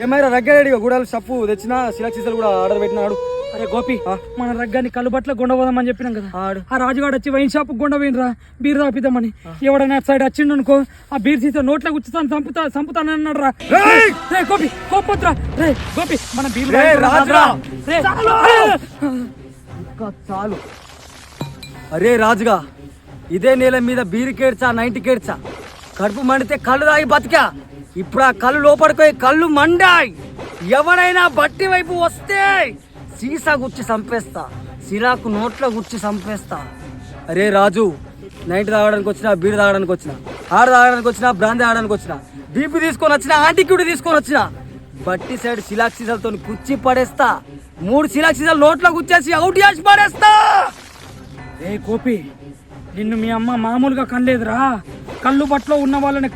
ఏమైనా రగ్గారెడ్డిగా గూడాలు సప్పు తెచ్చిన సిలక్సీసలు కూడా ఆర్డర్ పెట్టినాడు. అరే గోపి, మన రగ్గాన్ని కళ్ళుబట్ల గుండపోదామని చెప్పినాం కదా. ఆ రాజుగాడు వచ్చి వైన్ షాప్ గుండపోయినరా బీర్ తాపిద్దామని. ఎవడైనా సైడ్ వచ్చిండు అనుకో, ఆ బీర్ సీసా నోట్లో గుచ్చుతాను చంపుతానన్నాడు రా. గోపి కోపొద్దురా. రే గోపి, మన బీర్ చాలు. అరే రాజుగా, ఇదే నేల మీద బీరు కేడ్చా 90 కేడ్చా, కడుపు మండితే కళ్ళు తాగి బతికా. ఇప్పుడు ఆ కళ్ళు లోపడిపోయి కళ్ళు మండాయి. ఎవరైనా బట్టి వైపు వస్తే సీసా గుచ్చి చంపేస్తా, సిరాకు నోట్లో గుచ్చి చంపేస్తా. అరే రాజు, నైట్ తాగడానికి వచ్చినా, బీరు తాగడానికి వచ్చినా, ఆడ తాగడానికి వచ్చినా, బ్రాంతి తాగడానికి వచ్చినా, బీపీ తీసుకొని వచ్చినా, యాంటీక్యూటీ తీసుకొని వచ్చినా, బట్టి సైడ్ సిలాక్ సీసాలతో కుచ్చి పడేస్తా. 3 సిలాక్ సీసాలు నోట్లో గుచ్చేసి అవుట్ చేసి పడేస్తా. రే గోపి, నిన్ను మీ అమ్మ మామూలుగా కనలేదురా. కళ్ళు బట్లో ఉన్న వాళ్ళని